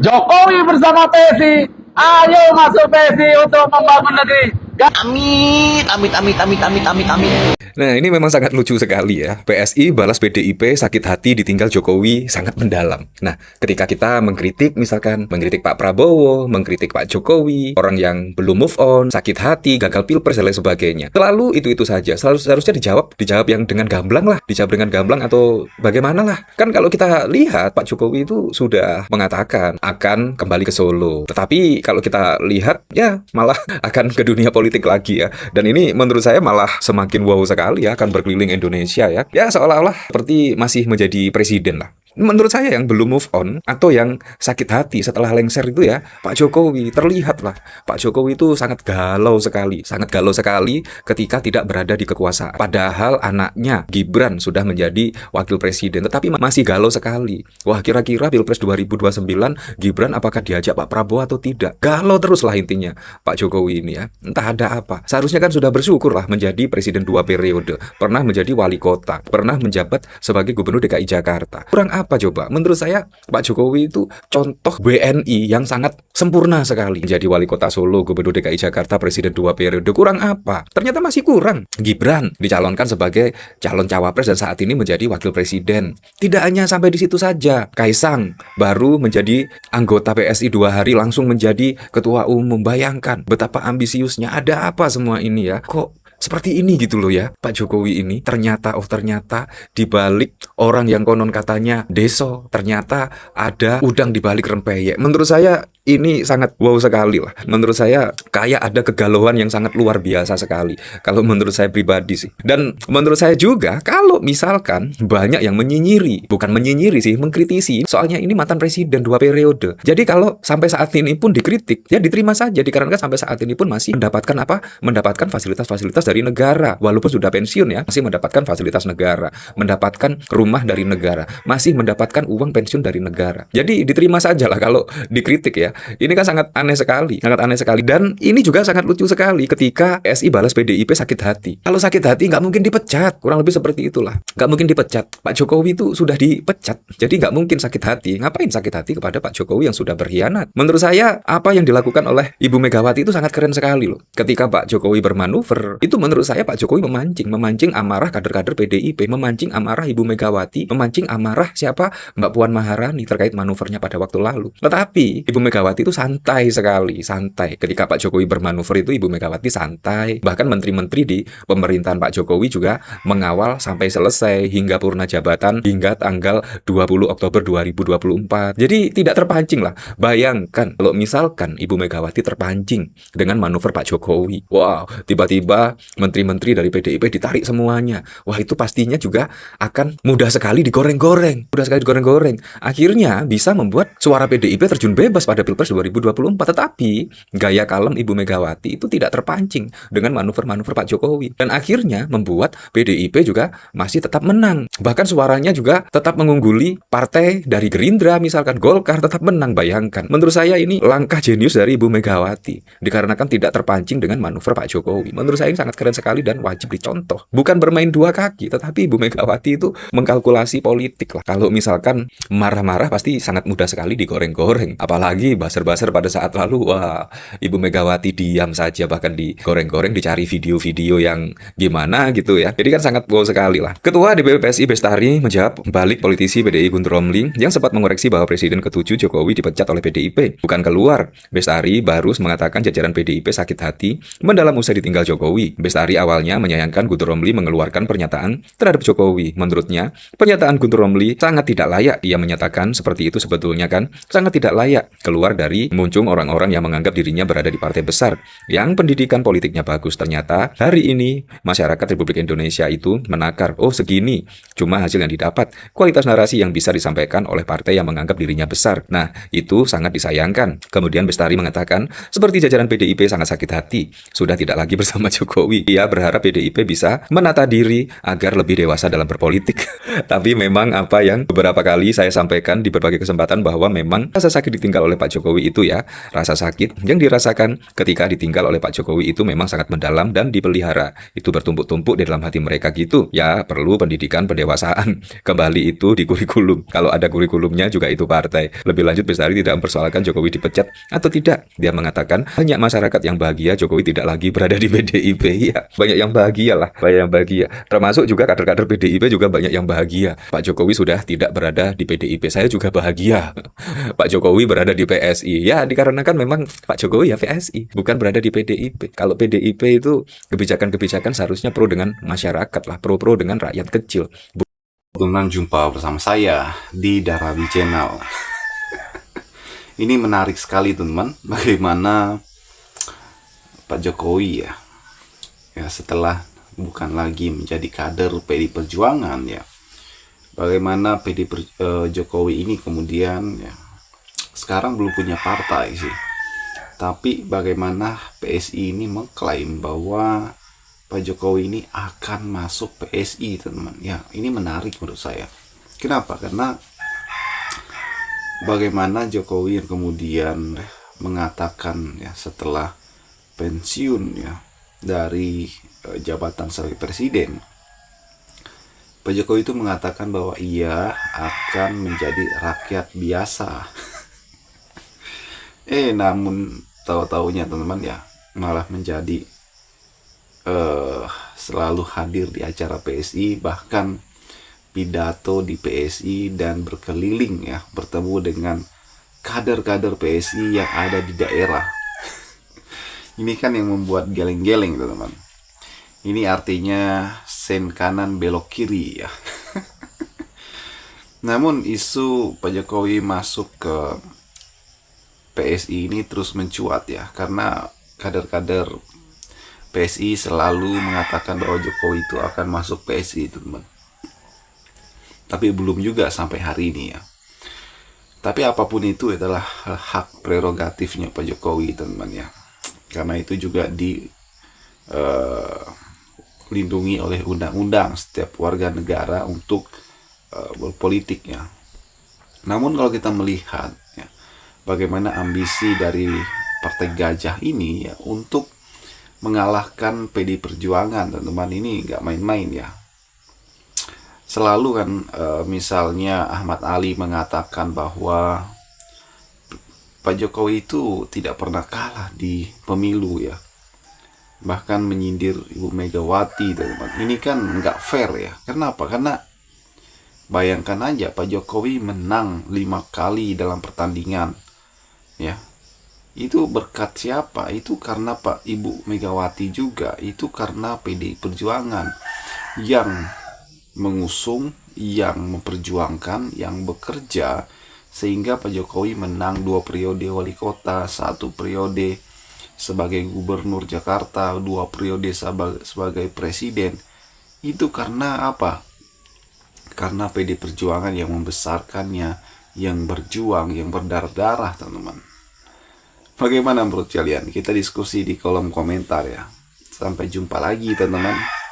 Jokowi bersama PSI, ayo masuk PSI untuk membangun negeri. Amit, amit, amit, amit, amit, amit, amit. Nah, ini memang sangat lucu sekali ya. PSI balas PDIP sakit hati ditinggal Jokowi sangat mendalam. Nah, ketika kita mengkritik, misalkan mengkritik Pak Prabowo, mengkritik Pak Jokowi, orang yang belum move on, sakit hati, gagal pilpres, dan lain sebagainya. Selalu itu saja. Selalu seharusnya dijawab yang dengan gamblang lah. Dijawab dengan gamblang atau bagaimana lah. Kan kalau kita lihat, Pak Jokowi itu sudah mengatakan akan kembali ke Solo. Tetapi kalau kita lihat, ya malah akan ke dunia politik lagi ya. Dan ini menurut saya malah semakin wow sekali ya, akan berkeliling Indonesia ya. Ya seolah-olah seperti masih menjadi presiden lah. Menurut saya yang belum move on atau yang sakit hati setelah lengser itu ya Pak Jokowi. Terlihat lah Pak Jokowi itu sangat galau sekali ketika tidak berada di kekuasaan. Padahal anaknya Gibran sudah menjadi wakil presiden, tetapi masih galau sekali. Wah, kira-kira Pilpres 2029 Gibran apakah diajak Pak Prabowo atau tidak? Galau terus lah intinya Pak Jokowi ini ya. Entah ada apa. Seharusnya kan sudah bersyukur lah menjadi presiden 2 periode, pernah menjadi wali kota, pernah menjabat sebagai gubernur DKI Jakarta. Kurang apa coba? Menurut saya Pak Jokowi itu contoh WNI yang sangat sempurna sekali. Menjadi wali kota Solo, gubernur DKI Jakarta, presiden 2 periode. Kurang apa? Ternyata masih kurang. Gibran dicalonkan sebagai calon cawapres dan saat ini menjadi wakil presiden. Tidak hanya sampai di situ saja. Kaisang baru menjadi anggota PSI 2 hari langsung menjadi ketua umum. Bayangkan betapa ambisiusnya. Ada apa semua ini ya? Kok seperti ini gitu loh ya Pak Jokowi ini. Ternyata dibalik orang yang konon katanya deso, ternyata ada udang dibalik rempeyek. Menurut saya ini sangat wow sekali lah. Menurut saya kayak ada kegalauan yang sangat luar biasa sekali. Kalau menurut saya pribadi sih. Dan menurut saya juga kalau misalkan banyak yang mengkritisi. Soalnya ini mantan presiden 2 periode. Jadi kalau sampai saat ini pun dikritik, ya diterima saja. Dikarenakan sampai saat ini pun masih mendapatkan fasilitas-fasilitas dari negara. Walaupun sudah pensiun ya, masih mendapatkan fasilitas negara, mendapatkan rumah dari negara, masih mendapatkan uang pensiun dari negara. Jadi diterima saja lah kalau dikritik ya. Ini kan sangat aneh sekali. Dan ini juga sangat lucu sekali ketika PSI balas PDIP sakit hati. Kalau sakit hati nggak mungkin dipecat. Kurang lebih seperti itulah. Nggak mungkin dipecat. Pak Jokowi itu sudah dipecat. Jadi nggak mungkin sakit hati. Ngapain sakit hati kepada Pak Jokowi yang sudah berkhianat? Menurut saya apa yang dilakukan oleh Ibu Megawati itu sangat keren sekali loh. Ketika Pak Jokowi bermanuver, itu menurut saya Pak Jokowi memancing amarah kader-kader PDIP, memancing amarah Ibu Megawati, memancing amarah siapa? Mbak Puan Maharani terkait manuvernya pada waktu lalu. Tetapi Ibu Megawati itu santai sekali. Ketika Pak Jokowi bermanuver itu Ibu Megawati santai. Bahkan menteri-menteri di pemerintahan Pak Jokowi juga mengawal sampai selesai hingga purna jabatan hingga tanggal 20 Oktober 2024. Jadi tidak terpancing lah. Bayangkan kalau misalkan Ibu Megawati terpancing dengan manuver Pak Jokowi. Wow, tiba-tiba menteri-menteri dari PDIP ditarik semuanya. Wah, itu pastinya juga akan mudah sekali digoreng-goreng. Akhirnya bisa membuat suara PDIP terjun bebas pada Pilpres 2024. Tetapi gaya kalem Ibu Megawati itu tidak terpancing dengan manuver-manuver Pak Jokowi. Dan akhirnya membuat PDIP juga masih tetap menang. Bahkan suaranya juga tetap mengungguli partai dari Gerindra, misalkan Golkar tetap menang. Bayangkan. Menurut saya ini langkah jenius dari Ibu Megawati. Dikarenakan tidak terpancing dengan manuver Pak Jokowi. Menurut saya ini sangat keren sekali dan wajib dicontoh. Bukan bermain dua kaki, tetapi Ibu Megawati itu mengkalkulasi politik lah. Kalau misalkan marah-marah pasti sangat mudah sekali digoreng-goreng. Apalagi buzzer-buzzer pada saat lalu, wah, Ibu Megawati diam saja, bahkan digoreng-goreng, dicari video-video yang gimana gitu ya. Jadi kan sangat wow sekali lah. Ketua DPP PSI Bestari menjawab balik politisi PDI Guntur Romli yang sempat mengoreksi bahwa Presiden ke-7 Jokowi dipecat oleh PDIP. Bukan keluar. Bestari baru mengatakan jajaran PDIP sakit hati mendalam usai ditinggal Jokowi. Bestari awalnya menyayangkan Guntur Romli mengeluarkan pernyataan terhadap Jokowi. Menurutnya, pernyataan Guntur Romli sangat tidak layak. Ia menyatakan seperti itu sebetulnya kan sangat tidak layak keluar dari muncung orang-orang yang menganggap dirinya berada di partai besar yang pendidikan politiknya bagus. Ternyata hari ini masyarakat Republik Indonesia itu menakar, oh segini cuma hasil yang didapat, kualitas narasi yang bisa disampaikan oleh partai yang menganggap dirinya besar. Nah, itu sangat disayangkan. Kemudian Bestari mengatakan seperti jajaran PDIP sangat sakit hati sudah tidak lagi bersama Jokowi Jokowi. Ia berharap PDIP bisa menata diri agar lebih dewasa dalam berpolitik. Tapi memang apa yang beberapa kali saya sampaikan di berbagai kesempatan bahwa memang rasa sakit ditinggal oleh Pak Jokowi itu ya, rasa sakit yang dirasakan ketika ditinggal oleh Pak Jokowi itu memang sangat mendalam dan dipelihara. Itu bertumpuk-tumpuk di dalam hati mereka gitu. Ya, perlu pendidikan pendewasaan. Kembali itu di kurikulum. Kalau ada kurikulumnya juga itu partai. Lebih lanjut, Bestari tidak mempersoalkan Jokowi dipecat atau tidak. Dia mengatakan banyak masyarakat yang bahagia Jokowi tidak lagi berada di PDIP. Ya, banyak yang bahagia lah, banyak yang bahagia. Termasuk juga kader-kader PDIP juga banyak yang bahagia. Pak Jokowi sudah tidak berada di PDIP. Saya juga bahagia. Pak Jokowi berada di PSI. Ya, dikarenakan memang Pak Jokowi ya PSI, bukan berada di PDIP. Kalau PDIP itu kebijakan-kebijakan seharusnya pro dengan masyarakat lah, pro-pro dengan rakyat kecil. Teman-teman, jumpa bersama saya di Darabi Channel. Ini menarik sekali teman, bagaimana Pak Jokowi ya setelah bukan lagi menjadi kader PD Perjuangan ya, bagaimana Jokowi ini kemudian ya sekarang belum punya partai sih, tapi bagaimana PSI ini mengklaim bahwa Pak Jokowi ini akan masuk PSI teman. Ya, ini menarik menurut saya. Kenapa? Karena bagaimana Jokowi yang kemudian mengatakan ya setelah pensiun ya dari jabatan sebagai presiden, Pak Jokowi itu mengatakan bahwa ia akan menjadi rakyat biasa. Namun tahu-taunya teman-teman ya malah menjadi selalu hadir di acara PSI, bahkan pidato di PSI dan berkeliling ya, bertemu dengan kader-kader PSI yang ada di daerah. Ini kan yang membuat geleng-geleng teman-teman. Ini artinya sen kanan belok kiri ya. Namun isu Pak Jokowi masuk ke PSI ini terus mencuat ya, karena kader-kader PSI selalu mengatakan bahwa Jokowi itu akan masuk PSI teman. Tapi belum juga sampai hari ini ya. Tapi apapun itu adalah hak prerogatifnya Pak Jokowi teman ya. Karena itu juga dilindungi oleh undang-undang setiap warga negara untuk berpolitik ya. Namun kalau kita melihat ya, bagaimana ambisi dari Partai Gajah ini ya untuk mengalahkan PD Perjuangan teman-teman, ini nggak main-main ya. Selalu kan misalnya Ahmad Ali mengatakan bahwa Pak Jokowi itu tidak pernah kalah di pemilu ya, bahkan menyindir Ibu Megawati teman-teman. Ini kan nggak fair ya. Kenapa? Karena bayangkan aja Pak Jokowi menang 5 kali dalam pertandingan ya. Itu berkat siapa? Itu karena Pak Ibu Megawati juga. Itu karena PDI Perjuangan yang mengusung, yang memperjuangkan, yang bekerja, sehingga Pak Jokowi menang 2 periode wali kota, 1 periode sebagai gubernur Jakarta, 2 periode sebagai presiden. Itu karena apa? Karena PDI Perjuangan yang membesarkannya, yang berjuang, yang berdarah-darah teman-teman. Bagaimana menurut kalian? Kita diskusi di kolom komentar ya. Sampai jumpa lagi teman-teman.